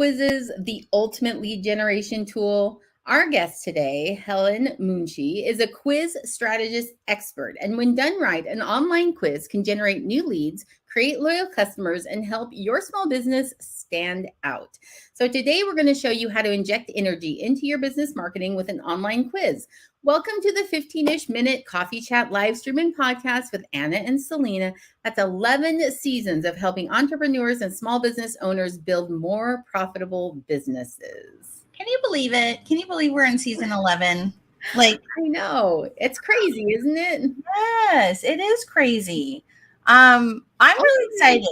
quizzes the ultimate lead generation tool? Our guest today, Helen Munshi, is a quiz strategist expert. And when done right, an online quiz can generate new leads, create loyal customers, and help your small business stand out. So today we're going to show you how to inject energy into your business marketing with an online quiz. Welcome to the 15-ish minute coffee chat live streaming podcast with Anna and Selena. That's 11 seasons of helping entrepreneurs and small business owners build more profitable businesses. Can you believe it? Can you believe we're in season 11? I know. It's crazy, isn't it? Yes, it is crazy. I'm really excited.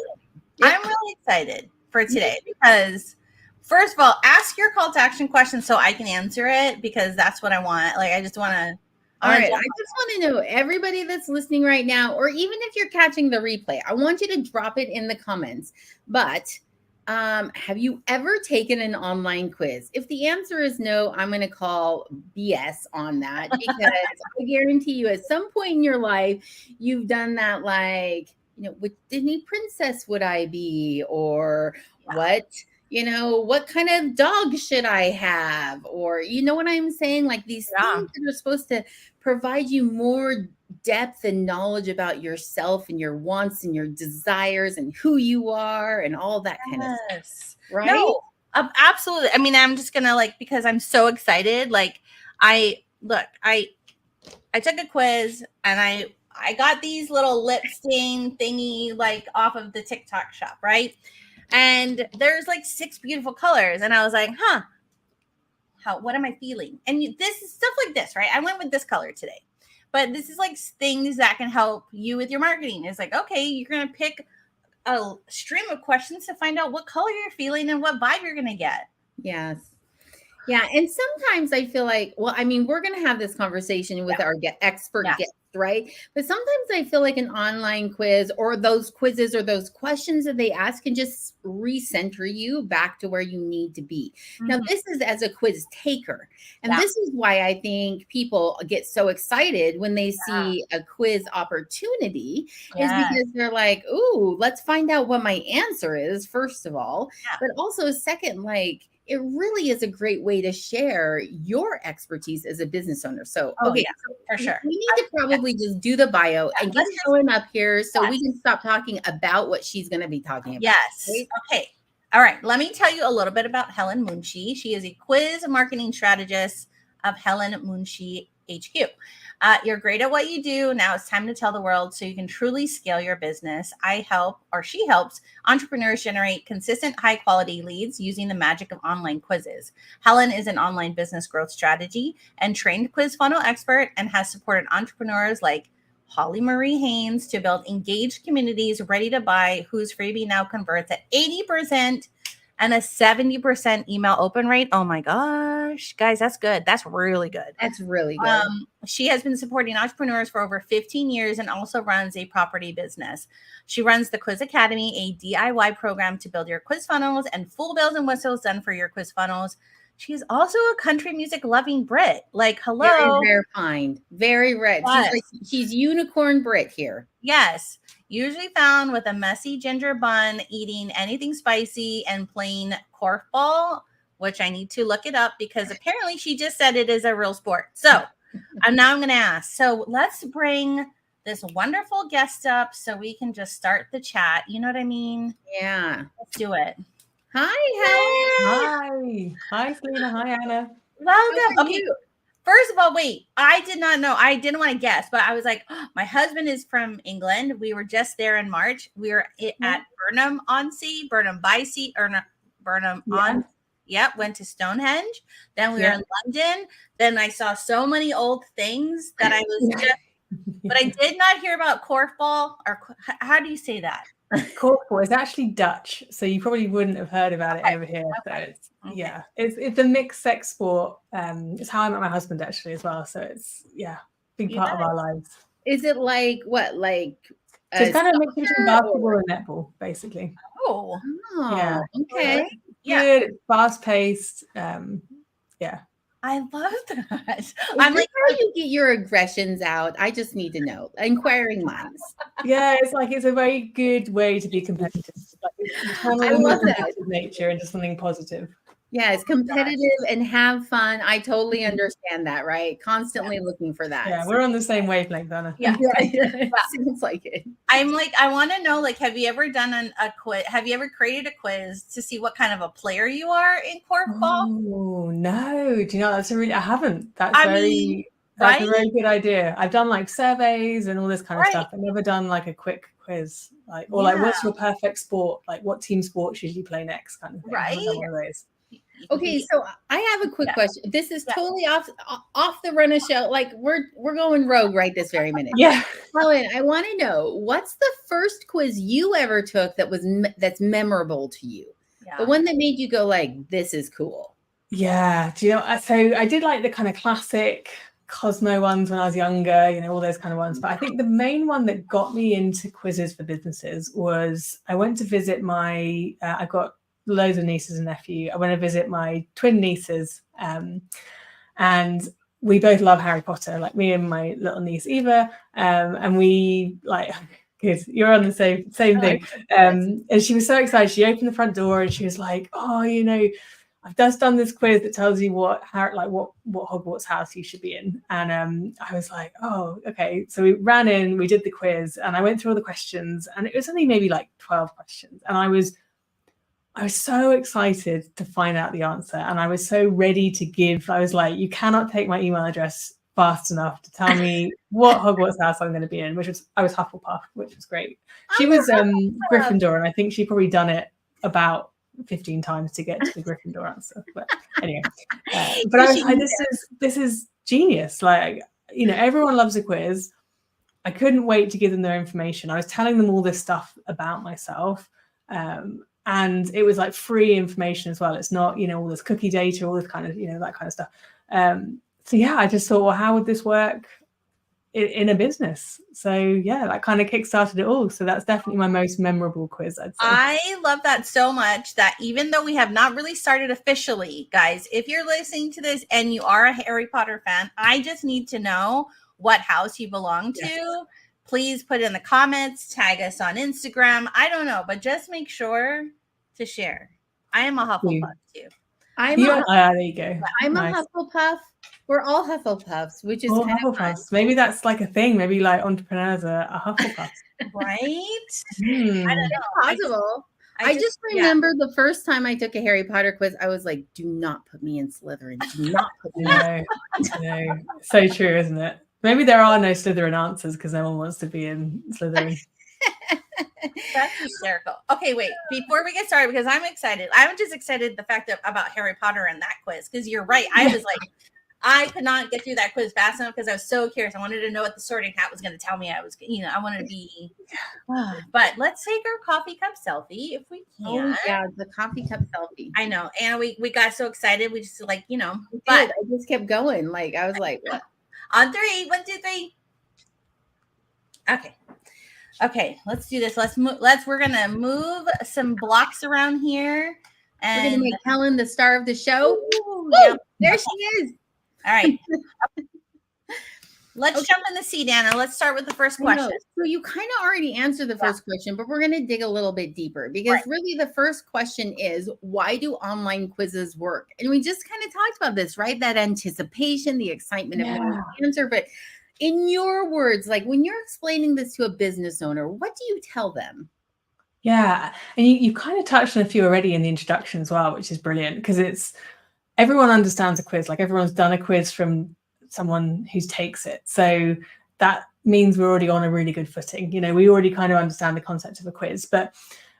Yeah. I'm really excited for today because first of all, ask your call to action question so I can answer it because that's what I want. I just want to. All right. I just want to know, everybody that's listening right now, or even if you're catching the replay, I want you to drop it in the comments. But have you ever taken an online quiz? If the answer is no, I'm going to call BS on that because I guarantee you at some point in your life, you've done that which Disney princess would I be? Or what kind of dog should I have? Or you know what I'm saying? These things that are supposed to provide you more depth and knowledge about yourself and your wants and your desires and who you are and all that kind of stuff. Right? No, absolutely. I mean, I'm just gonna because I'm so excited. I took a quiz and I got these little lip stain thingy off of the TikTok shop, right? And there's 6 beautiful colors. And I was like, what am I feeling? And this is stuff like this, right? I went with this color today. But this is things that can help you with your marketing. It's okay, you're going to pick a stream of questions to find out what color you're feeling and what vibe you're going to get. Yes. Yeah. And sometimes I feel we're going to have this conversation with our expert guests, right? But sometimes I feel like an online quiz or those quizzes or those questions that they ask can just recenter you back to where you need to be. Mm-hmm. Now, this is as a quiz taker. And this is why I think people get so excited when they see a quiz opportunity is because they're like, ooh, let's find out what my answer is, first of all. Yeah. But also second, it really is a great way to share your expertise as a business owner. So, so for sure. We need to probably just do the bio and get Helen up here so we can stop talking about what she's going to be talking about. Yes. Right? Okay. All right. Let me tell you a little bit about Helen Munshi. She is a quiz marketing strategist of Helen Munshi HQ. You're great at what you do. Now it's time to tell the world so you can truly scale your business. She helps entrepreneurs generate consistent, high quality leads using the magic of online quizzes. Helen is an online business growth strategy and trained quiz funnel expert and has supported entrepreneurs like Holly Marie Haynes to build engaged communities ready to buy, whose freebie now converts at 80% and a 70% email open rate. Oh my gosh, guys, that's good. That's really good. That's really good. She has been supporting entrepreneurs for over 15 years and also runs a property business. She runs the Quiz Academy, a DIY program to build your quiz funnels and full bells and whistles done for your quiz funnels. She's also a country music loving Brit. Hello. Very refined. Very rich. Yes. She's unicorn Brit here. Yes. Usually found with a messy ginger bun, eating anything spicy and playing korfball, which I need to look it up because apparently she just said it is a real sport. So I'm going to ask. So let's bring this wonderful guest up so we can just start the chat. You know what I mean? Yeah. Let's do it. Hi, Helen. Hi, Selena. Hi, Anna. Welcome. Okay. First of all, wait, I did not know. I didn't want to guess, but I was like, my husband is from England. We were just there in March. We were at Burnham-on-Sea, Burnham-by-Sea, Burnham-on. Yep, went to Stonehenge. Then we were in London. Then I saw so many old things that I was just, but I did not hear about korfball, or how do you say that? Korfball is actually Dutch, so you probably wouldn't have heard about it over here. Okay. So it's a mixed sex sport. It's how I met my husband actually as well. So it's big part of our lives. Is it what? So it's kind of a mix between basketball and netball, basically. Oh, yeah. Okay. Good, fast paced. I love that. Is I'm this like, how you get your aggressions out? I just need to know. Inquiring minds. Yeah, it's like it's a very good way to be competitive. Like I channeling your love that. competitive nature into something positive. Yeah, it's competitive and have fun. I totally understand that, right? Constantly looking for that. Yeah, we're on the same wavelength, Anna. yeah. It seems like it. I'm like, I want to know, like, have you ever done a quiz? Have you ever created a quiz to see what kind of a player you are in corfball? Oh no! Do you know that's I haven't. That's I very mean, that's right? a very good idea. I've done like surveys and all this kind of Right. stuff. I've never done like a quick quiz, like or like Yeah. what's your perfect sport? Like what team sport should you play next? Kind of thing. I haven't done one of those. Okay, so I have a quick Yeah. question. This is Yeah. totally off the run of show. Like we're going rogue right this very minute. Yeah. Helen, I want to know what's the first quiz you ever took that was that's memorable to you? Yeah. The one that made you go like, "This is cool." Yeah. Do you know? So I did like the kind of classic Cosmo ones when I was younger, you know, all those kind of ones. But I think the main one that got me into quizzes for businesses was I went to visit my, I've got loads of nieces and nephew. I went to visit my twin nieces, and we both love Harry Potter, like me and my little niece Eva, and we like. Good, you're on the same thing. And she was so excited. She opened the front door and she was like, "Oh, you know, I've just done this quiz that tells you what Hogwarts house you should be in." And I was like, "Oh, okay." So we ran in, we did the quiz, and I went through all the questions, and it was only maybe like 12 questions, and I was so excited to find out the answer, and I was so ready to give. I was like, "You cannot take my email address fast enough to tell me what Hogwarts house I'm going to be in," I was Hufflepuff, which was great. She was Gryffindor, and I think she'd probably done it about 15 times to get to the Gryffindor answer. But anyway, but I was like, this is genius. Like, you know, everyone loves a quiz. I couldn't wait to give them their information. I was telling them all this stuff about myself. And it was like free information as well. It's not, you know, all this cookie data, all this kind of, you know, that kind of stuff. So yeah, I just thought, well, how would this work in a business? So yeah, that kind of kickstarted it all. So that's definitely my most memorable quiz, I'd say. I love that so much that even though we have not really started officially, guys, if you're listening to this and you are a Harry Potter fan, I just need to know what house you belong to. Yes. Please put in the comments, tag us on Instagram. I don't know, but just make sure to share. I am a Hufflepuff too. There you go. I'm a Hufflepuff. We're all Hufflepuffs, which is all kind of fun. Maybe that's like a thing. Maybe like entrepreneurs are Hufflepuffs. Right? I don't know. It's possible. I just remember the first time I took a Harry Potter quiz, I was like, "Do not put me in Slytherin. Do not put me in." No. So true, isn't it? Maybe there are no Slytherin answers because no one wants to be in Slytherin. That's hysterical. Okay, wait. Before we get started, because I'm excited. I'm just excited the fact about Harry Potter and that quiz, because you're right. I was like, I could not get through that quiz fast enough because I was so curious. I wanted to know what the sorting hat was going to tell me. I was, you know, I wanted to be. But let's take our coffee cup selfie if we can. Oh yeah, the coffee cup selfie. I know, and we got so excited. We just like, you know, but I just kept going. Like I was like, what? On 3, 1, 2, 3. Okay, let's do this. We're gonna move some blocks around here, and we're gonna make Helen the star of the show. Ooh, yeah. There she is. All right. Let's jump in the seat, Anna. Let's start with the first question. So you kind of already answered the first question, but we're going to dig a little bit deeper because really the first question is, why do online quizzes work? And we just kind of talked about this, right? That anticipation, the excitement of knowing the answer. But in your words, like when you're explaining this to a business owner, what do you tell them? Yeah. And you kind of touched on a few already in the introduction as well, which is brilliant because everyone understands a quiz. Like everyone's done a quiz from someone who takes it. So that means we're already on a really good footing. You know, we already kind of understand the concept of a quiz. But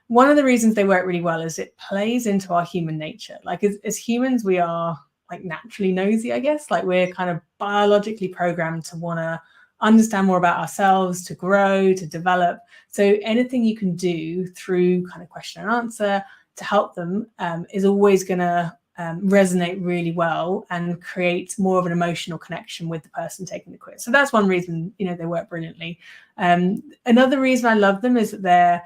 one of the reasons they work really well is it plays into our human nature. Like as humans, we are like naturally nosy, I guess. Like we're kind of biologically programmed to want to understand more about ourselves, to grow, to develop. So anything you can do through kind of question and answer to help them is always going to resonate really well and create more of an emotional connection with the person taking the quiz. So that's one reason, you know, they work brilliantly. Another reason I love them is that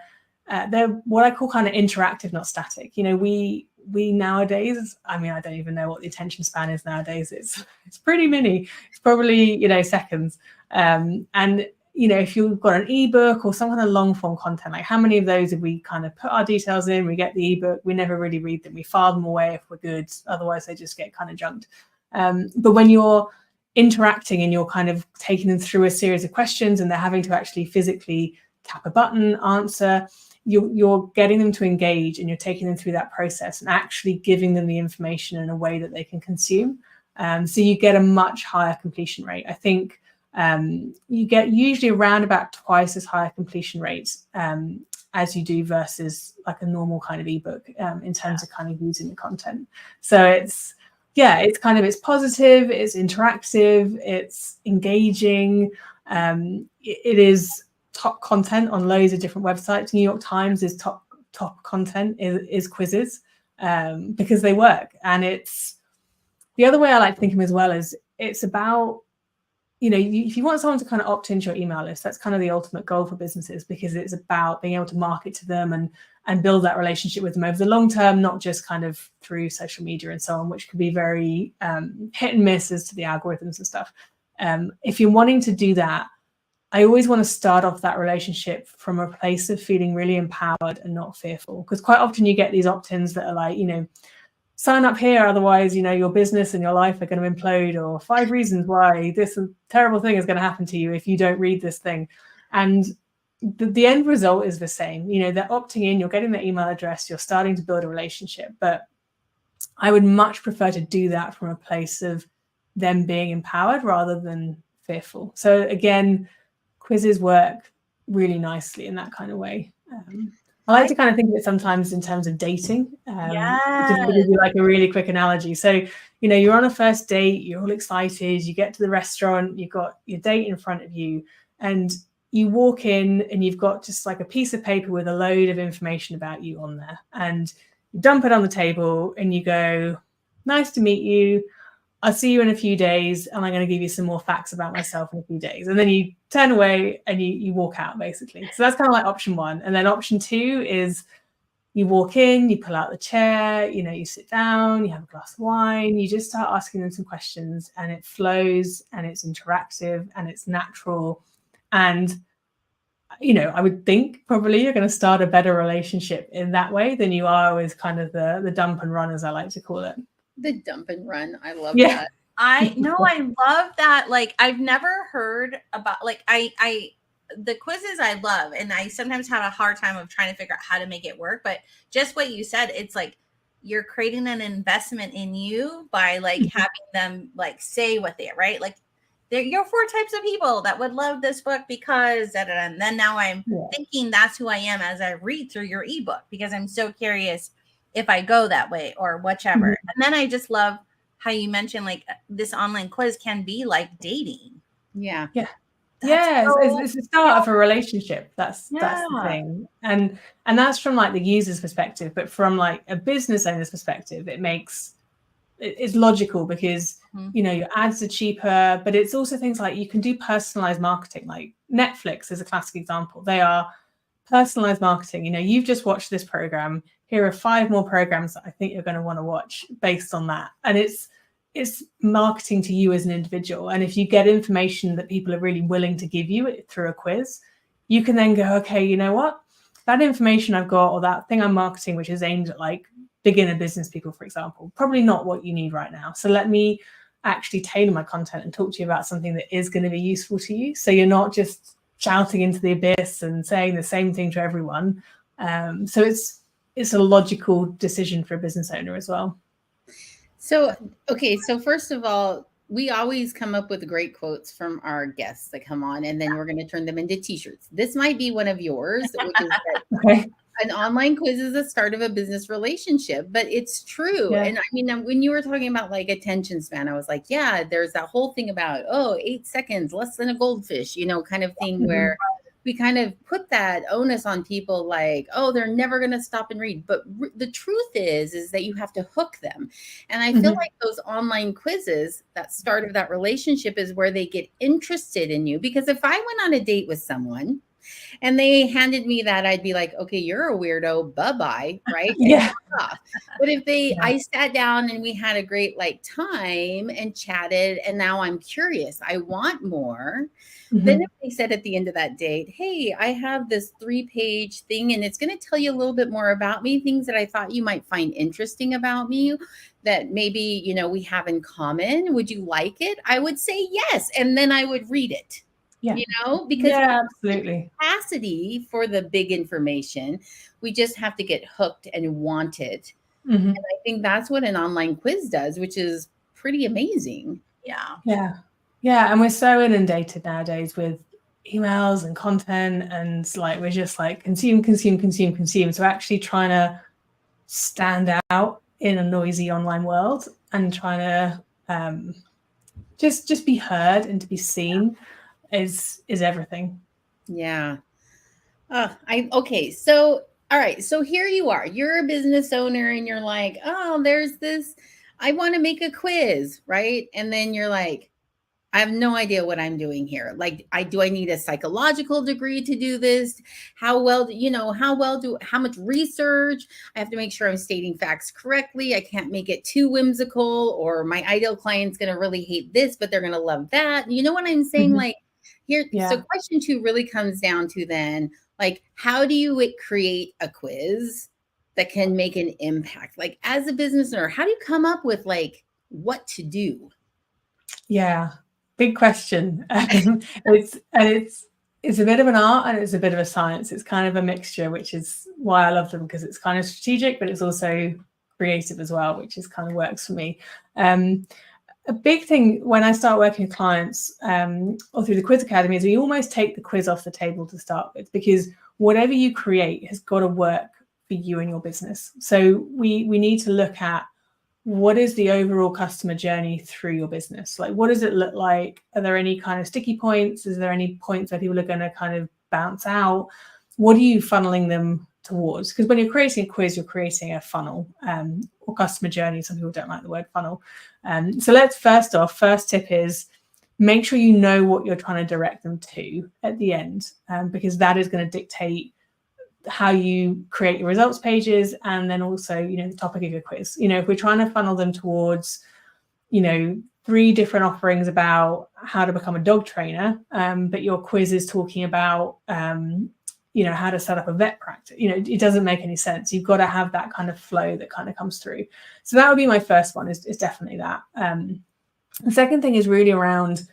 they're what I call kind of interactive, not static. You know, we we nowadays, I mean, I don't even know what the attention span is nowadays. It's pretty mini. It's probably, seconds. And, if you've got an ebook or some kind of long form content, like how many of those have we kind of put our details in, we get the ebook, we never really read them, we file them away if we're good, otherwise they just get kind of junked. But when you're interacting and you're kind of taking them through a series of questions and they're having to actually physically tap a button, answer, you're getting them to engage and you're taking them through that process and actually giving them the information in a way that they can consume. So you get a much higher completion rate. I think you get usually around about twice as high a completion rates as you do versus like a normal kind of ebook in terms of kind of using the content. So it's positive, it's interactive, it's engaging. It is top content on loads of different websites. New York Times is top content is quizzes because they work. And it's the other way I like to think of them as well is it's about, if you want someone to kind of opt into your email list, that's kind of the ultimate goal for businesses, because it's about being able to market to them and build that relationship with them over the long term, not just kind of through social media and so on, which could be very hit and miss as to the algorithms and stuff. If you're wanting to do that, I always want to start off that relationship from a place of feeling really empowered and not fearful, because quite often you get these opt-ins that are like, sign up here, otherwise, your business and your life are going to implode, or 5 reasons why this terrible thing is going to happen to you if you don't read this thing. And the end result is the same. They're opting in, you're getting their email address, you're starting to build a relationship. But I would much prefer to do that from a place of them being empowered rather than fearful. So again, quizzes work really nicely in that kind of way. I like to kind of think of it sometimes in terms of dating. Just to give you like a really quick analogy. So, you're on a first date, you're all excited, you get to the restaurant, you've got your date in front of you, and you walk in and you've got just like a piece of paper with a load of information about you on there. And you dump it on the table and you go, nice to meet you. I'll see you in a few days and I'm going to give you some more facts about myself in a few days. And then you turn away and you walk out, basically. So that's kind of like option 1. And then option 2 is you walk in, you pull out the chair, you sit down, you have a glass of wine, you just start asking them some questions, and it flows and it's interactive and it's natural. And, I would think probably you're going to start a better relationship in that way than you are with kind of the dump and run, as I like to call it. The dump and run. I love that. I love that. Like, I've never heard about, like, the quizzes I love, and I sometimes have a hard time of trying to figure out how to make it work. But just what you said, it's like you're creating an investment in you by like having them like say what they are, right? Like, you're 4 types of people that would love this book because and then now I'm thinking that's who I am as I read through your ebook, because I'm so curious if I go that way or whichever. And then I just love how you mentioned like this online quiz can be like dating. Yeah. It's the start of a relationship. That's the thing. And that's from like the user's perspective, but from like a business owner's perspective, it's logical because your ads are cheaper, but it's also things like you can do personalized marketing. Like Netflix is a classic example. They are personalized marketing. You've just watched this program. Here are 5 more programs that I think you're going to want to watch based on that. And it's marketing to you as an individual. And if you get information that people are really willing to give you through a quiz, you can then go, okay, you know what? That information I've got, or that thing I'm marketing, which is aimed at like beginner business people, for example, probably not what you need right now. So let me actually tailor my content and talk to you about something that is going to be useful to you. So you're not just shouting into the abyss and saying the same thing to everyone. So it's a logical decision for a business owner as well. So first of all, we always come up with great quotes from our guests that come on, and then we're going to turn them into t-shirts. This might be one of yours, which is that an online quiz is the start of a business relationship, but it's true. Yeah. And I mean, when you were talking about like attention span, I was like, yeah, there's that whole thing about, 8 seconds, less than a goldfish, kind of thing where we kind of put that onus on people like, they're never going to stop and read. But the truth is that you have to hook them. And I feel like those online quizzes, that start of that relationship is where they get interested in you. Because if I went on a date with someone and they handed me that, I'd be like, okay, you're a weirdo, bye-bye, right? And Yeah. walk off. But if I sat down and we had a great like time and chatted, and now I'm curious, I want more. Then if they said at the end of that date, hey, I have this 3-page thing and it's going to tell you a little bit more about me, things that I thought you might find interesting about me that maybe, you know, we have in common. Would you like it? I would say yes. And then I would read it, you know, because absolutely. capacity for the big information, we just have to get hooked and want it. And I think that's what an online quiz does, which is pretty amazing. Yeah, and we're so inundated nowadays with emails and content, and like we're just like consume. So actually trying to stand out in a noisy online world and trying to just be heard and to be seen is everything. Yeah. Okay. So all right. So here you are. You're a business owner and you're like, oh, there's this, I want to make a quiz, right? And then you're like, I have no idea what I'm doing here. Like, I need a psychological degree to do this? How much research? I have to make sure I'm stating facts correctly. I can't make it too whimsical, or my ideal client's going to really hate this, but they're going to love that. You know what I'm saying? Like here. So question 2 really comes down to then, like, how do you create a quiz that can make an impact? Like, as a business owner, how do you come up with like what to do? Yeah. Big question. It's a bit of an art and it's a bit of a science. It's kind of a mixture, which is why I love them, because it's kind of strategic, but it's also creative as well, which is kind of works for me. A big thing when I start working with clients or through the Quiz Academy is we almost take the quiz off the table to start with, because whatever you create has got to work for you and your business. So we need to look at what is the overall customer journey through your business? Like, what does it look like? Are there any kind of sticky points? Is there any points where people are going to kind of bounce out? What are you funneling them towards? Because when you're creating a quiz, you're creating a funnel or customer journey. Some people don't like the word funnel. So let's first tip is make sure you know what you're trying to direct them to at the end, because that is going to dictate how you create your results pages, and then also, you know, the topic of your quiz. You know, if we're trying to funnel them towards, you know, 3 different offerings about how to become a dog trainer, but your quiz is talking about, you know, how to set up a vet practice, you know, it doesn't make any sense. You've got to have that kind of flow that kind of comes through. So that would be my first one, is definitely that. The second thing is really around,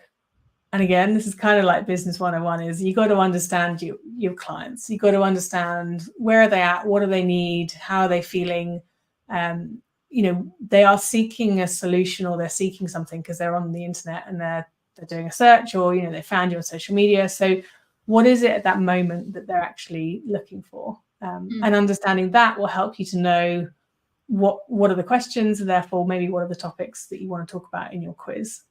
and again, this is kind of like business 101, is you got to understand your clients. You got to understand where are they at, what do they need, how are they feeling. You know, they are seeking a solution, or they're seeking something because they're on the internet and they're doing a search, or, you know, they found you on social media. So what is it at that moment that they're actually looking for? And understanding that will help you to know what are the questions, and therefore maybe what are the topics that you want to talk about in your quiz.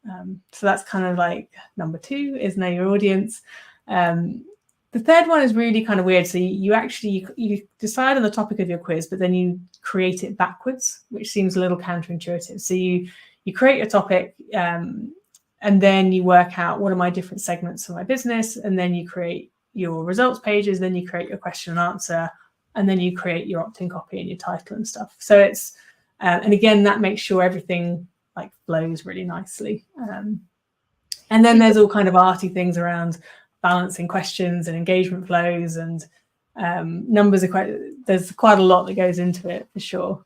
So that's kind of like number 2, is know your audience. The third one is really kind of weird. So you decide on the topic of your quiz, but then you create it backwards, which seems a little counterintuitive. So you create your topic, and then you work out what are my different segments for my business, and then you create your results pages, then you create your question and answer, and then you create your opt-in copy and your title and stuff. So it's, and again, that makes sure everything like flows really nicely. And then there's all kind of arty things around balancing questions and engagement flows, and numbers are there's quite a lot that goes into it for sure.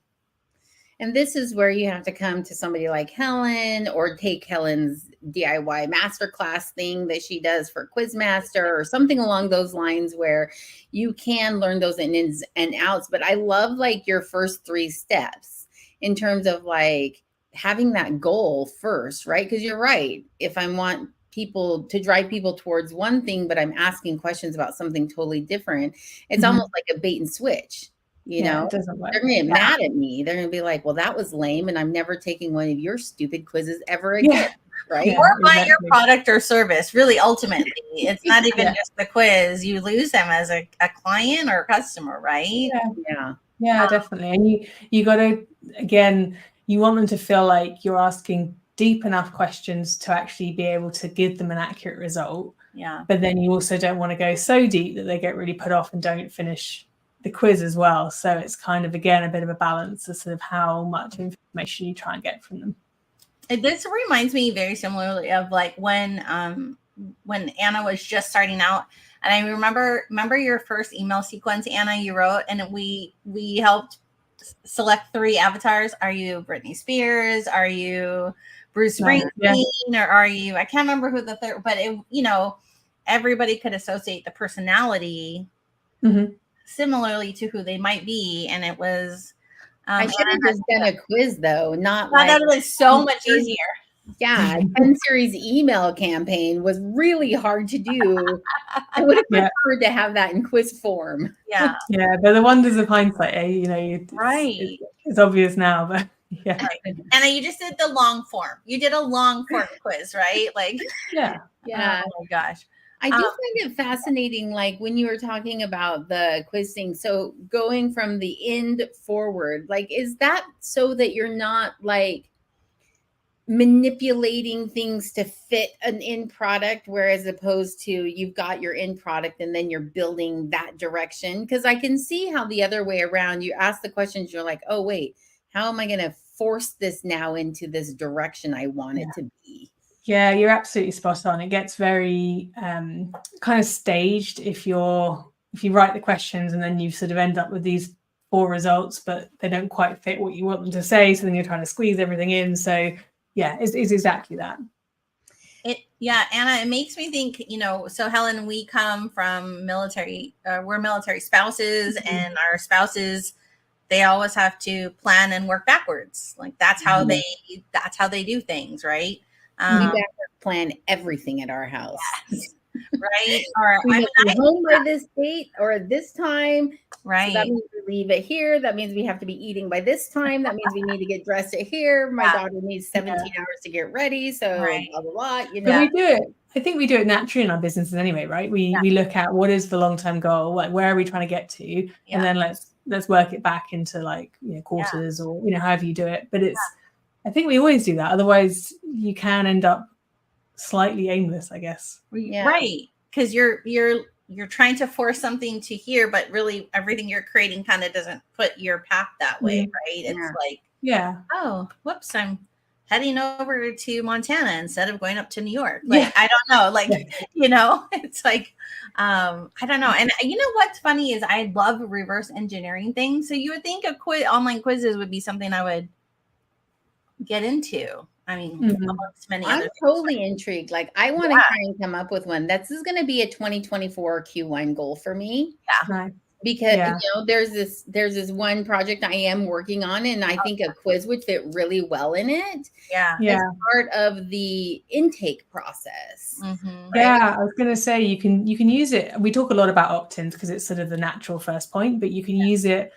And this is where you have to come to somebody like Helen, or take Helen's DIY masterclass thing that she does for Quizmaster, or something along those lines, where you can learn those ins and outs. But I love like your first 3 steps in terms of like having that goal first, right? Because you're right. If I want people to drive people towards one thing, but I'm asking questions about something totally different, it's almost like a bait and switch. You know, it doesn't work. They're going to get mad at me. They're going to be like, well, that was lame, and I'm never taking one of your stupid quizzes ever again. Right? Or buy your product or service. Really, ultimately, it's not even just the quiz. You lose them as a client or a customer, right? Yeah, definitely. And you got to, again, you want them to feel like you're asking deep enough questions to actually be able to give them an accurate result. Yeah. But then you also don't want to go so deep that they get really put off and don't finish the quiz as well. So it's kind of, again, a bit of a balance of sort of how much information you try and get from them. This reminds me very similarly of like when Anna was just starting out, and I remember your first email sequence, Anna, you wrote, and we helped select 3 avatars. Are you Britney Spears? Are you Bruce Springsteen? Or are you, I can't remember who the third, but it, you know, everybody could associate the personality similarly to who they might be, and it was. I should have just done a quiz though, not like that was so much easier. Yeah, 10 series email campaign was really hard to do. I would have preferred to have that in quiz form. Yeah. Yeah, but the wonders of hindsight, you know, it's obvious now, but yeah. Right. Anna, you just did the long form. You did a long form quiz, right? Like, yeah. Oh my gosh. I do find it fascinating, like when you were talking about the quiz thing. So going from the end forward, like, is that so that you're not like manipulating things to fit an end product, whereas opposed to you've got your end product and then you're building that direction? Because I can see how the other way around, you ask the questions, you're like, oh, wait, how am I going to force this now into this direction I want it to be? Yeah, you're absolutely spot on. It gets very kind of staged if you write the questions and then you sort of end up with these 4 results, but they don't quite fit what you want them to say. So then you're trying to squeeze everything in. So yeah, it's exactly that. Anna, it makes me think, you know, so Helen, we come from military, we're military spouses, and our spouses, they always have to plan and work backwards. Like that's how they do things, right? We plan everything at our house. Yes. Right. Or we I'm home by this date or this time. Right. So that means we leave it here. That means we have to be eating by this time. That means we need to get dressed at here. My daughter needs 17 hours to get ready. So blah, blah, blah. You know, but we do it. I think we do it naturally in our businesses anyway, right? We look at what is the long-term goal, like where are we trying to get to, and then let's work it back into like, you know, quarters or, you know, however you do it. But it's I think we always do that. Otherwise, you can end up slightly aimless, I guess. Yeah. Right. Because you're trying to force something to here, but really everything you're creating kind of doesn't put your path that way, right? It's like, oh, whoops, I'm heading over to Montana instead of going up to New York. Like, I don't know. Like, you know, it's like, I don't know. And you know what's funny is I love reverse engineering things. So you would think online quizzes would be something I would get into. I mean, amongst many I'm other totally intrigued. Like, I want to try and come up with one. This is going to be a 2024 Q1 goal for me. Right. Because you know, there's this one project I am working on, and I think a quiz would fit really well in it. It's part of the intake process. Yeah, I was going to say you can use it. We talk a lot about opt-ins because it's sort of the natural first point, but you can use it,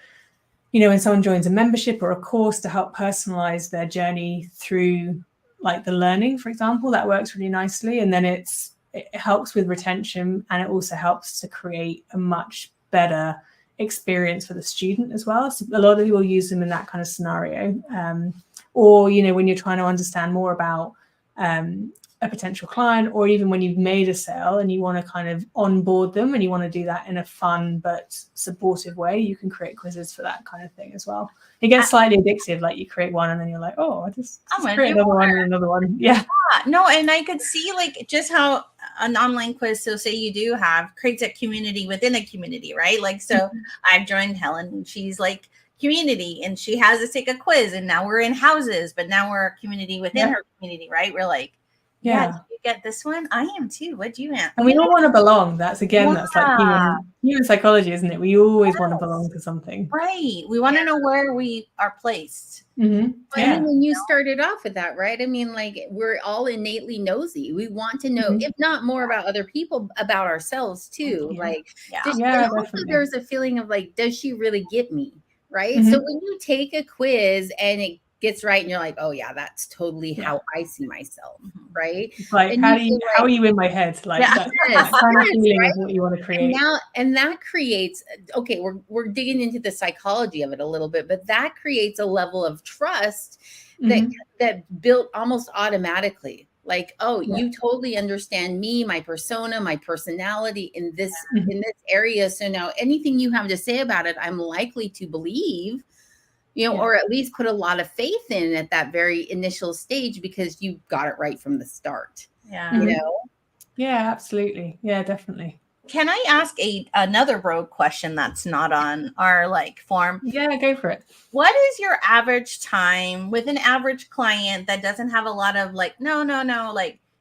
you know, when someone joins a membership or a course to help personalize their journey through like the learning, for example. That works really nicely. And then it helps with retention, and it also helps to create a much better experience for the student as well. So a lot of people use them in that kind of scenario. Or, you know, when you're trying to understand more about a potential client, or even when you've made a sale and you want to kind of onboard them and you want to do that in a fun but supportive way, you can create quizzes for that kind of thing as well. It gets slightly addictive, like you create one and then you're like, oh, I just create another one and another one. Yeah. No, and I could see like just how an online quiz, so say you do creates a community within a community, right? Like, so I've joined Helen, she's like community, and she has us take a quiz, and now we're in houses, but now we're a community within her community, right? We're like, did you get this one? I am too. What do you want? And we all want to belong. That's that's like human psychology, isn't it? We always want to belong to something. Right. We want to know where we are placed. I mean, when you started off with that, right? I mean, like, we're all innately nosy. We want to know, if not more about other people, about ourselves too. Like, also there's a feeling of like, does she really get me? Right. So when you take a quiz and it gets right, and you're like, oh yeah, that's totally how I see myself, right? It's like, how are you in my head? Like that kind of feeling is what you want to create. And that creates, okay, we're digging into the psychology of it a little bit, but that creates a level of trust that built almost automatically. Like, oh, you totally understand me, my persona, my personality in this area. So now anything you have to say about it, I'm likely to believe, or at least put a lot of faith in at that very initial stage because you got it right from the start. Yeah. Yeah, absolutely. Yeah, definitely. Can I ask another rogue question that's not on our form? Yeah, go for it. What is your average time with an average client that doesn't have a lot of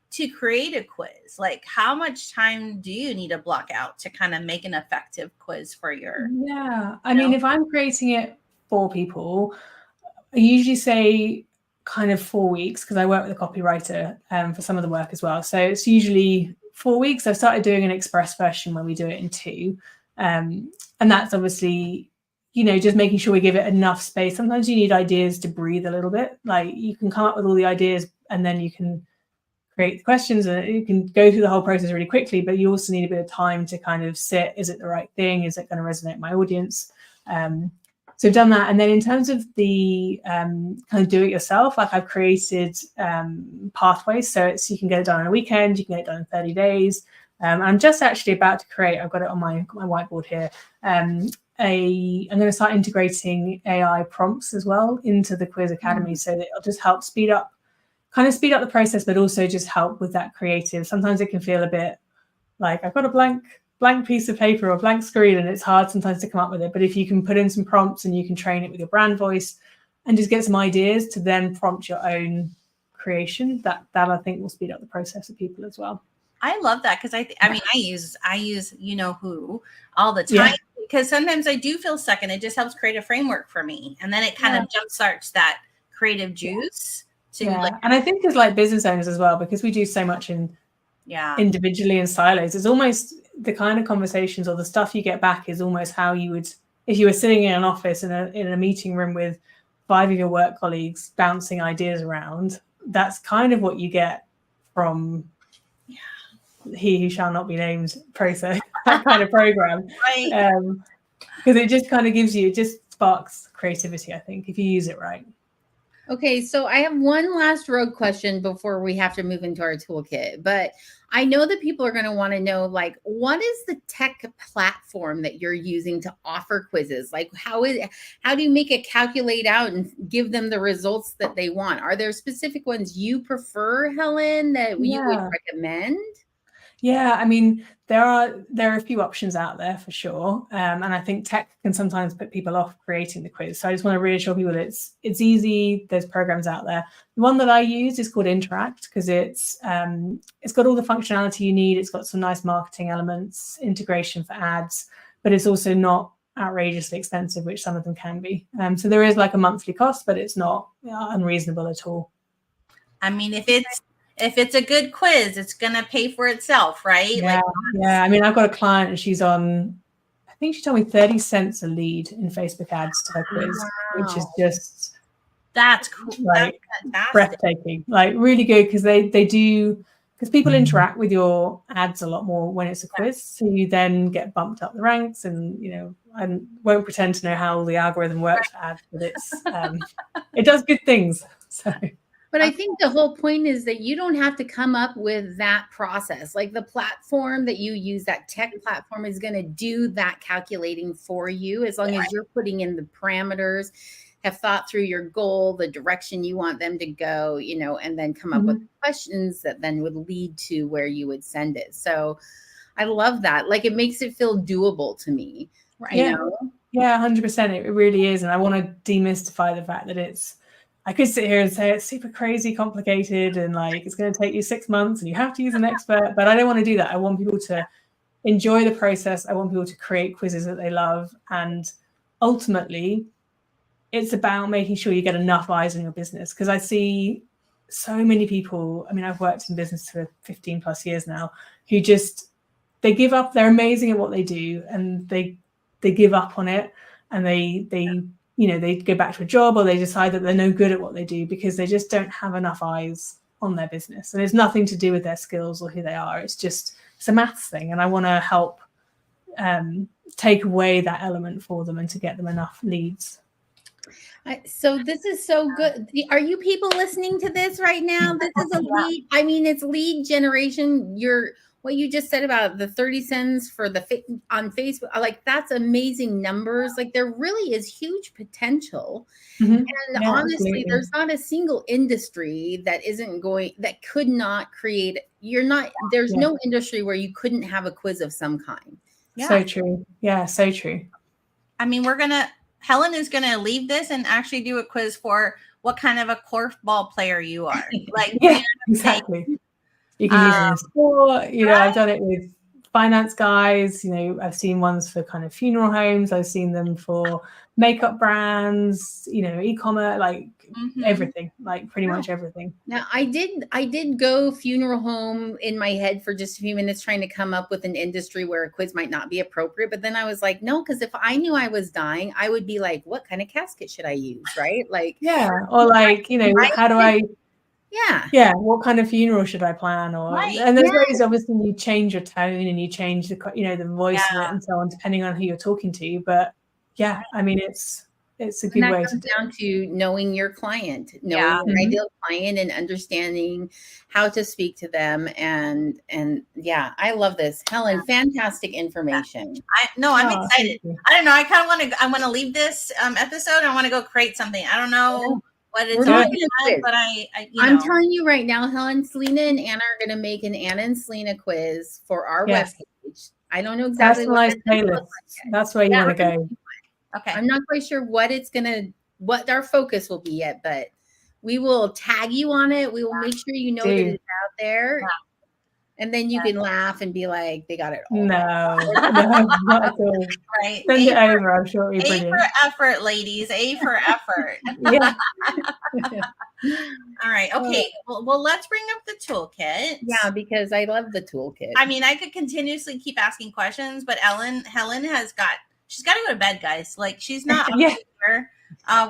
to create a quiz? Like, how much time do you need to block out to kind of make an effective quiz for your? Yeah, I mean, if I'm creating it for people, I usually say kind of 4 weeks because I work with a copywriter for some of the work as well. So it's usually 4 weeks. I've started doing an express version where we do it in 2. And that's obviously, just making sure we give it enough space. Sometimes you need ideas to breathe a little bit. Like you can come up with all the ideas and then you can create the questions and you can go through the whole process really quickly, but you also need a bit of time to kind of sit. Is it the right thing? Is it going to resonate with my audience? So I've done that. And then in terms of the kind of do it yourself, I've created pathways. So you can get it done on a weekend, you can get it done in 30 days. I'm just actually about to create, I've got it on my whiteboard here. I'm going to start integrating AI prompts as well into the Quiz Academy. So that it'll just help speed up the process, but also just help with that creative. Sometimes it can feel a bit like I've got a blank piece of paper or blank screen and it's hard sometimes to come up with it. But if you can put in some prompts and you can train it with your brand voice and just get some ideas to then prompt your own creation, that I think will speed up the process of people as well. I love that because I use who all the time because sometimes I do feel stuck and it just helps create a framework for me. And then it kind of jumpstarts that creative juice. And I think as business owners as well, because we do so much individually in silos, it's almost the kind of conversations or the stuff you get back is almost how you would, if you were sitting in an office in a meeting room with 5 of your work colleagues bouncing ideas around. That's kind of what you get from he who shall not be named process, that kind of program. Right. Because it just kind of it just sparks creativity, I think, if you use it right. Okay, so I have one last rogue question before we have to move into our toolkit. But I know that people are going to want to know, what is the tech platform that you're using to offer quizzes? How do you make it calculate out and give them the results that they want? Are there specific ones you prefer, Helen, that you would recommend? Yeah, I mean, there are a few options out there for sure. And I think tech can sometimes put people off creating the quiz. So I just want to reassure people that it's easy. There's programs out there. The one that I use is called Interact because it's got all the functionality you need. It's got some nice marketing elements, integration for ads, but it's also not outrageously expensive, which some of them can be. So there is a monthly cost, but it's not unreasonable at all. I mean, if it's a good quiz, it's going to pay for itself, right? Yeah. I mean, I've got a client and she's on, I think she told me 30 cents a lead in Facebook ads to her quiz, which is just that's cool. That's breathtaking, really good because they do, because people interact with your ads a lot more when it's a quiz. So you then get bumped up the ranks and, I won't pretend to know how the algorithm works for ads, but it's, it does good things. So. But I think the whole point is that you don't have to come up with that process. The platform that you use, that tech platform is going to do that calculating for you as long as you're putting in the parameters, have thought through your goal, the direction you want them to go, and then come up with questions that then would lead to where you would send it. So I love that. It makes it feel doable to me. Right. Yeah, 100%. It really is. And I want to demystify the fact that I could sit here and say it's super crazy complicated and it's going to take you 6 months and you have to use an expert, but I don't want to do that. I want people to enjoy the process. I want people to create quizzes that they love. And ultimately, it's about making sure you get enough eyes on your business because I see so many people, I mean, I've worked in business for 15 plus years now, who they give up. They're amazing at what they do and they give up on it and they go back to a job or they decide that they're no good at what they do because they just don't have enough eyes on their business. And it's nothing to do with their skills or who they are. It's a maths thing. And I want to help take away that element for them and to get them enough leads. So this is so good. Are you people listening to this right now? This is a lead. I mean, it's lead generation. What you just said about the 30 cents for on Facebook, like that's amazing numbers. Like there really is huge potential. And honestly, absolutely. there's not a single industry that could not create. There's no industry where you couldn't have a quiz of some kind. Yeah. So true. Yeah, so true. I mean, Helen is going to leave this and actually do a quiz for what kind of a korfball player you are. Like, yeah, exactly. You can use it in sport. You know, I've done it with finance guys. You know, I've seen ones for kind of funeral homes. I've seen them for makeup brands, you know, e-commerce, like everything, like pretty much everything. Now I did go funeral home in my head for just a few minutes trying to come up with an industry where a quiz might not be appropriate. But then I was like, no, because if I knew I was dying, I would be like, what kind of casket should I use? Right. Like, or like, you know, how do I, what kind of funeral should I plan? And there's ways, obviously, you change your tone and you change the, you know, the voice of it and so on, depending on who you're talking to. But yeah, I mean, it's a good way to down to knowing your client, knowing your ideal client and understanding how to speak to them. And I love this. Helen, fantastic information. I'm excited. I don't know. I kind of want to leave this episode. I want to go create something. I don't know. But it's but I'm telling you right now, Helen, Selena, and Anna are going to make an Anna and Selena quiz for our webpage. I don't know exactly that's where you want to go. Okay. I'm not quite sure what our focus will be yet, but we will tag you on it. We will make sure you know that it's out there. Yeah. And then you can laugh and be like, they got it all. No, not at all. Right. Send it over. I'm sure it'll be brilliant. A for effort, ladies. A for effort. Yeah. All right. Okay. Well, let's bring up the toolkit. Yeah, because I love the toolkit. I mean, I could continuously keep asking questions, but Helen she's got to go to bed, guys. Like she's not here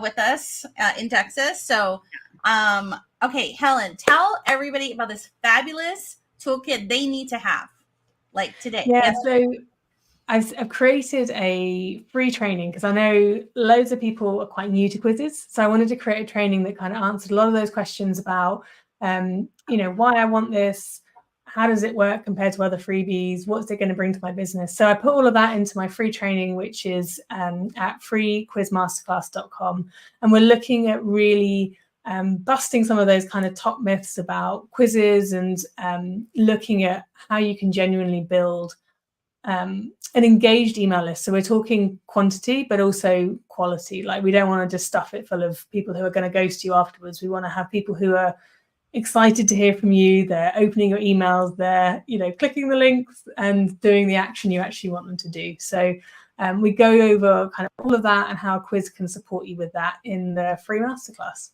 with us in Texas. So, okay, Helen, tell everybody about this fabulous toolkit they need to have, like today. Yeah, so I've created a free training because I know loads of people are quite new to quizzes. So I wanted to create a training that kind of answered a lot of those questions about, you know, why I want this, how does it work compared to other freebies, what's it going to bring to my business. So I put all of that into my free training, which is at freequizmasterclass.com. And we're looking at really busting some of those kind of top myths about quizzes and looking at how you can genuinely build an engaged email list. So we're talking quantity, but also quality. Like we don't want to just stuff it full of people who are going to ghost you afterwards. We want to have people who are excited to hear from you. They're opening your emails. They're, you know, clicking the links and doing the action you actually want them to do. So we go over kind of all of that and how a quiz can support you with that in the free masterclass.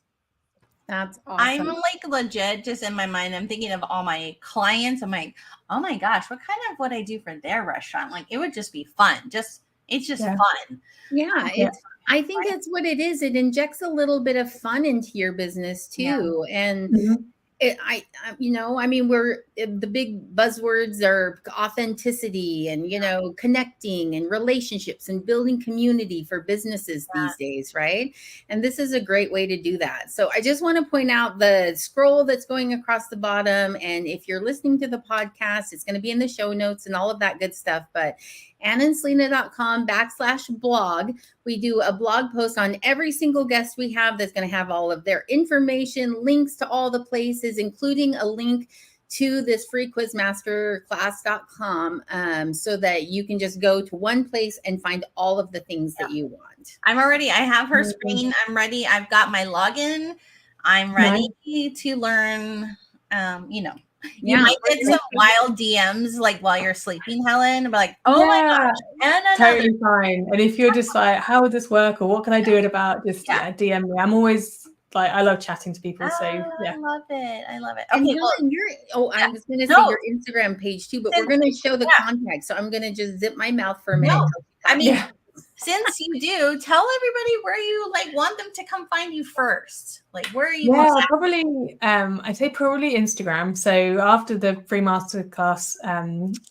That's awesome. I'm like legit just in my mind. I'm thinking of all my clients. I'm like, oh my gosh, what kind of would I do for their restaurant? Like it would just be fun. It's just fun. Yeah. I think that's what it is. It injects a little bit of fun into your business too. Yeah. And we're the big buzzwords are authenticity and, you know, connecting and relationships and building community for businesses these days. Right. And this is a great way to do that. So I just want to point out the scroll that's going across the bottom. And if you're listening to the podcast, it's going to be in the show notes and all of that good stuff. But AnnaandSelena.com/blog. We do a blog post on every single guest we have that's going to have all of their information, links to all the places, including a link to this freequizmasterclass.com so that you can just go to one place and find all of the things that you want. I have her screen. I'm ready. I've got my login. I'm ready to learn, You might get some wild DMs like while you're sleeping, Helen. But like, oh my gosh, Anna, totally fine. And if you're just like, how would this work, or what can I do it about? Just DM me. I'm always like, I love chatting to people. So I love it. I love it. Okay, Helen, I was going to say your Instagram page too, but we're going to show the contact. So I'm going to just zip my mouth for a minute. Since you do, tell everybody where you want them to come find you first. Like, where are you? Probably. I'd say probably Instagram. So after the free masterclass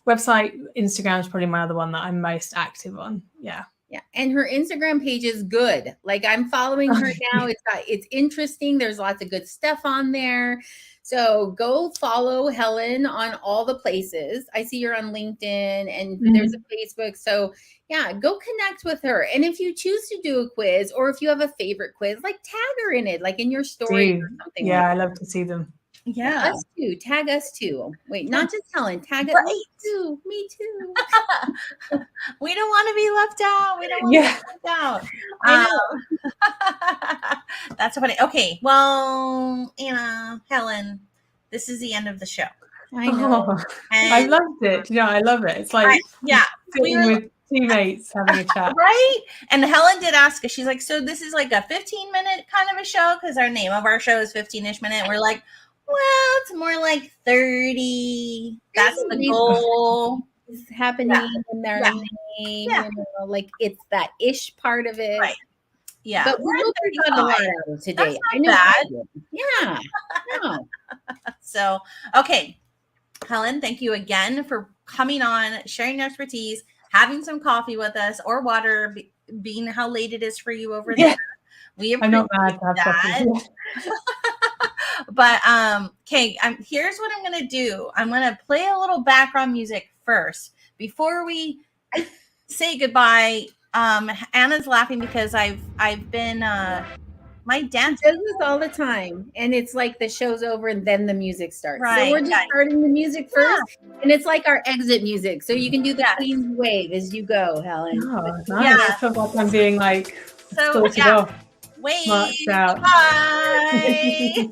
website, Instagram is probably my other one that I'm most active on. Yeah. Yeah, and her Instagram page is good. Like I'm following her now. It's interesting. There's lots of good stuff on there. So go follow Helen on all the places. I see you're on LinkedIn and there's a Facebook. So yeah, go connect with her. And if you choose to do a quiz or if you have a favorite quiz, like tag her in it, like in your story or something. Yeah, like I love to see them. Yeah. Us too. Tag us too. Wait, not just Helen. Tag us. Right. Me too. Me too. We don't want to be left out. We don't want to be left out. I know. That's so funny. Okay. Well, Anna, Helen, this is the end of the show. I know. Oh, I loved it. Yeah, I love it. It's like sitting with teammates having a chat. Right? And Helen did ask us, she's like, so this is like a 15-minute kind of a show because our name of our show is 15-ish minute. We're like, well, it's more like 30. That's the goal. It's happening in their name. Yeah. You know, like it's that ish part of it. Right. Yeah. But we hope you got a lot out of today. That's not bad. Yeah. No. So, okay. Helen, thank you again for coming on, sharing your expertise, having some coffee with us or water, being how late it is for you over there. We appreciate I'm not mad to have that. coffee. But okay, here's what I'm gonna do. I'm gonna play a little background music first before we say goodbye. Anna's laughing because I've been my dance does this all the time, and it's like the show's over and then the music starts. Right. So we're just starting the music first, and it's like our exit music. So you can do the Queen's wave as you go, Helen. Oh, nice. I feel like I'm being like so off. Wait, Marched out. bye.